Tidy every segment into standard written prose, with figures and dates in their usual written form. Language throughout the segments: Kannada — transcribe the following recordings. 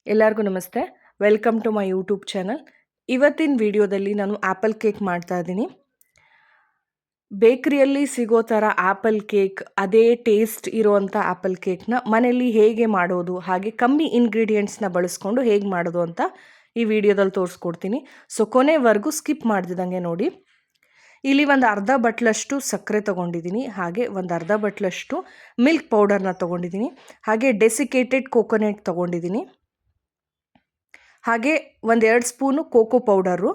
ಎಲ್ಲರಿಗೂ ನಮಸ್ತೆ. Welcome to my YouTube channel. ಇವತ್ತಿನ ವಿಡಿಯೋದಲ್ಲಿ ನಾನು ಆ್ಯಪಲ್ ಕೇಕ್ ಮಾಡ್ತಾ ಇದ್ದೀನಿ. ಬೇಕ್ರಿಯಲ್ಲಿ ಸಿಗೋ ಥರ ಆ್ಯಪಲ್ ಕೇಕ್, ಅದೇ ಟೇಸ್ಟ್ ಇರೋವಂಥ ಆ್ಯಪಲ್ ಕೇಕ್ನ ಮನೆಯಲ್ಲಿ ಹೇಗೆ ಮಾಡೋದು, ಹಾಗೆ ಕಮ್ಮಿ ಇಂಗ್ರೀಡಿಯೆಂಟ್ಸ್ನ ಬಳಸ್ಕೊಂಡು ಹೇಗೆ ಮಾಡೋದು ಅಂತ ಈ ವಿಡಿಯೋದಲ್ಲಿ ತೋರಿಸ್ಕೊಡ್ತೀನಿ. ಸೊ ಕೊನೆವರೆಗೂ ಸ್ಕಿಪ್ ಮಾಡ್ದಿದಂಗೆ ನೋಡಿ. ಇಲ್ಲಿ ಒಂದು ಅರ್ಧ ಬಟ್ಲಷ್ಟು ಸಕ್ಕರೆ ತೊಗೊಂಡಿದ್ದೀನಿ, ಹಾಗೆ ಒಂದು ಅರ್ಧ ಬಟ್ಲಷ್ಟು ಮಿಲ್ಕ್ ಪೌಡರ್ನ ತೊಗೊಂಡಿದ್ದೀನಿ, ಹಾಗೆ ಡೆಸಿಕೇಟೆಡ್ ಕೋಕೋನಟ್ ತೊಗೊಂಡಿದ್ದೀನಿ, ಹಾಗೆ 1-2 ಸ್ಪೂನು ಕೋಕೋ ಪೌಡರು,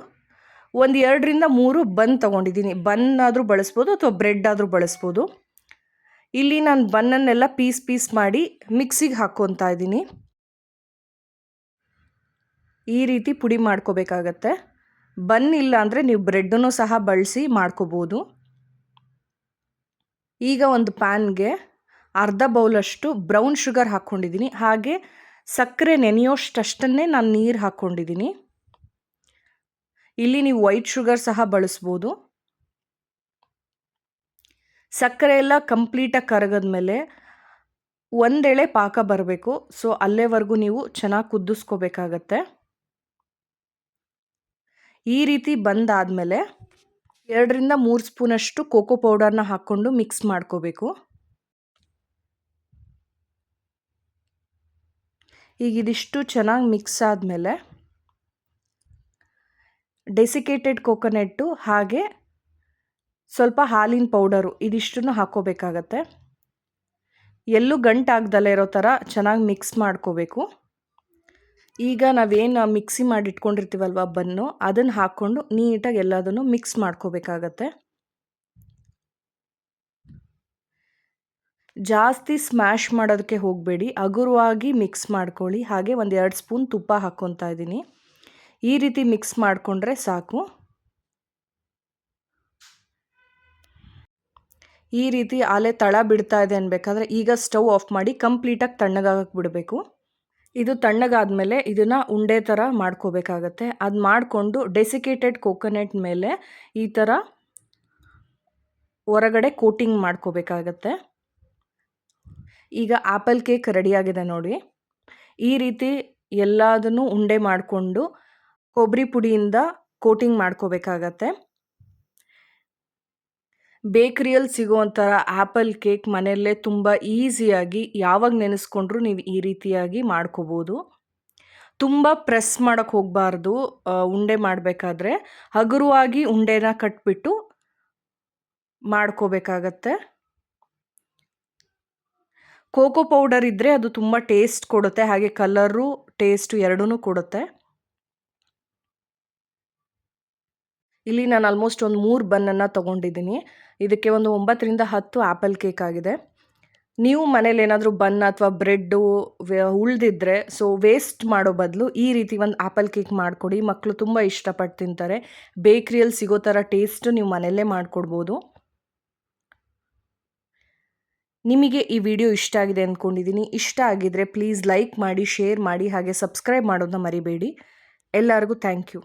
1-2-3 ಬನ್ ತೊಗೊಂಡಿದ್ದೀನಿ. ಬನ್ ಆದರೂ ಬಳಸ್ಬೋದು ಅಥವಾ ಬ್ರೆಡ್ ಆದರೂ ಬಳಸ್ಬೋದು. ಇಲ್ಲಿ ನಾನು ಬನ್ನನ್ನೆಲ್ಲ ಪೀಸ್ ಮಾಡಿ ಮಿಕ್ಸಿಗೆ ಹಾಕ್ಕೊತಾ ಇದ್ದೀನಿ. ಈ ರೀತಿ ಪುಡಿ ಮಾಡ್ಕೋಬೇಕಾಗತ್ತೆ. ಬನ್ ಇಲ್ಲ ಅಂದರೆ ನೀವು ಬ್ರೆಡ್ಡನ್ನು ಸಹ ಬಳಸಿ ಮಾಡ್ಕೋಬೋದು. ಈಗ ಒಂದು ಪ್ಯಾನ್ಗೆ ಅರ್ಧ ಬೌಲಷ್ಟು ಬ್ರೌನ್ ಶುಗರ್ ಹಾಕ್ಕೊಂಡಿದ್ದೀನಿ, ಹಾಗೆ ಸಕ್ಕರೆ ನೆನೆಯೋಷ್ಟಷ್ಟನ್ನೇ ನಾನು ನೀರು ಹಾಕ್ಕೊಂಡಿದ್ದೀನಿ. ಇಲ್ಲಿ ನೀವು ವೈಟ್ ಶುಗರ್ ಸಹ ಬಳಸ್ಬೋದು. ಸಕ್ಕರೆ ಎಲ್ಲ ಕಂಪ್ಲೀಟಾಗಿ ಕರಗದ್ಮೇಲೆ ಒಂದೆಳೆ ಪಾಕ ಬರಬೇಕು. ಸೊ ಅಲ್ಲೇವರೆಗೂ ನೀವು ಚೆನ್ನಾಗಿ ಕುದಿಸ್ಕೋಬೇಕಾಗತ್ತೆ. ಈ ರೀತಿ ಬಂದಾದಮೇಲೆ 2-3 ಸ್ಪೂನಷ್ಟು ಕೋಕೋ ಪೌಡರ್ನ ಹಾಕ್ಕೊಂಡು ಮಿಕ್ಸ್ ಮಾಡ್ಕೋಬೇಕು. ಈಗ ಇದಿಷ್ಟು ಚೆನ್ನಾಗಿ ಮಿಕ್ಸ್ ಆದಮೇಲೆ ಡೆಸಿಕೇಟೆಡ್ ಕೋಕೋನಟ್ಟು ಹಾಗೆ ಸ್ವಲ್ಪ ಹಾಲಿನ ಪೌಡರು ಇದಿಷ್ಟನ್ನು ಹಾಕ್ಕೋಬೇಕಾಗತ್ತೆ. ಎಲ್ಲೂ ಗಂಟಾಗ್ದಲೇ ಇರೋ ಥರ ಚೆನ್ನಾಗಿ ಮಿಕ್ಸ್ ಮಾಡ್ಕೋಬೇಕು. ಈಗ ನಾವೇನು ಮಿಕ್ಸಿ ಮಾಡಿ ಇಟ್ಕೊಂಡಿರ್ತೀವಲ್ವ ಬನ್ನು, ಅದನ್ನು ಹಾಕ್ಕೊಂಡು ನೀಟಾಗಿ ಎಲ್ಲದನ್ನು ಮಿಕ್ಸ್ ಮಾಡ್ಕೋಬೇಕಾಗತ್ತೆ. ಜಾಸ್ತಿ ಸ್ಮ್ಯಾಶ್ ಮಾಡೋದಕ್ಕೆ ಹೋಗಬೇಡಿ, ಹಗುರವಾಗಿ ಮಿಕ್ಸ್ ಮಾಡ್ಕೊಳ್ಳಿ. ಹಾಗೆ 1-2 ಸ್ಪೂನ್ ತುಪ್ಪ ಹಾಕ್ಕೊತಾ ಇದ್ದೀನಿ. ಈ ರೀತಿ ಮಿಕ್ಸ್ ಮಾಡಿಕೊಂಡ್ರೆ ಸಾಕು. ಈ ರೀತಿ ಆಲೆ ತಳ ಬಿಡ್ತಾ ಇದೆ ಅನ್ಬೇಕಾದ್ರೆ ಈಗ ಸ್ಟವ್ ಆಫ್ ಮಾಡಿ ಕಂಪ್ಲೀಟಾಗಿ ತಣ್ಣಗಾಗಕ್ಕೆ ಬಿಡಬೇಕು. ಇದು ತಣ್ಣಗಾದ್ಮೇಲೆ ಇದನ್ನು ಉಂಡೆ ಥರ ಮಾಡ್ಕೋಬೇಕಾಗತ್ತೆ. ಅದು ಮಾಡಿಕೊಂಡು ಡೆಸಿಕೇಟೆಡ್ ಕೋಕೋನಟ್ ಮೇಲೆ ಈ ಥರ ಹೊರಗಡೆ ಕೋಟಿಂಗ್ ಮಾಡ್ಕೋಬೇಕಾಗತ್ತೆ. ಈಗ ಆ್ಯಪಲ್ ಕೇಕ್ ರೆಡಿಯಾಗಿದೆ ನೋಡಿ. ಈ ರೀತಿ ಎಲ್ಲದನ್ನು ಉಂಡೆ ಮಾಡಿಕೊಂಡು ಕೊಬ್ಬರಿ ಪುಡಿಯಿಂದ ಕೋಟಿಂಗ್ ಮಾಡ್ಕೋಬೇಕಾಗತ್ತೆ. ಬೇಕ್ರಿಯಲ್ಲಿ ಸಿಗೋವಂಥರ ಆ್ಯಪಲ್ ಕೇಕ್ ಮನೆಯಲ್ಲೇ ತುಂಬ ಈಸಿಯಾಗಿ ಯಾವಾಗ ನೆನೆಸ್ಕೊಂಡ್ರೂ ನೀವು ಈ ರೀತಿಯಾಗಿ ಮಾಡ್ಕೋಬೋದು. ತುಂಬ ಪ್ರೆಸ್ ಮಾಡೋಕ್ಕೆ ಹೋಗಬಾರ್ದು. ಉಂಡೆ ಮಾಡಬೇಕಾದ್ರೆ ಹಗುರವಾಗಿ ಉಂಡೆನ ಕಟ್ಬಿಟ್ಟು ಮಾಡ್ಕೋಬೇಕಾಗತ್ತೆ. ಕೋಕೋ ಪೌಡರ್ ಇದ್ದರೆ ಅದು ತುಂಬ ಟೇಸ್ಟ್ ಕೊಡುತ್ತೆ, ಹಾಗೆ ಕಲರು ಟೇಸ್ಟು ಎರಡೂ ಕೊಡುತ್ತೆ. ಇಲ್ಲಿ ನಾನು ಆಲ್ಮೋಸ್ಟ್ ಒಂದು 3 ಬನ್ನನ್ನು ತೊಗೊಂಡಿದ್ದೀನಿ. ಇದಕ್ಕೆ ಒಂದು 9-10 ಆ್ಯಪಲ್ ಕೇಕ್ ಆಗಿದೆ. ನೀವು ಮನೇಲಿ ಏನಾದರೂ ಬನ್ ಅಥವಾ ಬ್ರೆಡ್ಡು ಉಳಿದಿದ್ರೆ ವೇಸ್ಟ್ ಮಾಡೋ ಬದಲು ಈ ರೀತಿ ಒಂದು ಆ್ಯಪಲ್ ಕೇಕ್ ಮಾಡಿಕೊಡಿ. ಮಕ್ಕಳು ತುಂಬ ಇಷ್ಟಪಟ್ಟು ತಿಂತಾರೆ. ಬೇಕ್ರಿಯಲ್ಲಿ ಸಿಗೋ ಥರ ಟೇಸ್ಟು ನೀವು ಮನೆಯಲ್ಲೇ ಮಾಡಿಕೊಡ್ಬೋದು. ನಿಮಗೆ ಈ ವಿಡಿಯೋ ಇಷ್ಟ ಆಗಿದೆ ಅಂದ್ಕೊಂಡಿದ್ದೀನಿ. ಇಷ್ಟ ಆಗಿದರೆ ಪ್ಲೀಸ್ ಲೈಕ್ ಮಾಡಿ, ಶೇರ್ ಮಾಡಿ, ಹಾಗೆ ಸಬ್ಸ್ಕ್ರೈಬ್ ಮಾಡೋದನ್ನ ಮರಿಬೇಡಿ. ಎಲ್ಲರಿಗೂ ಥ್ಯಾಂಕ್ ಯು.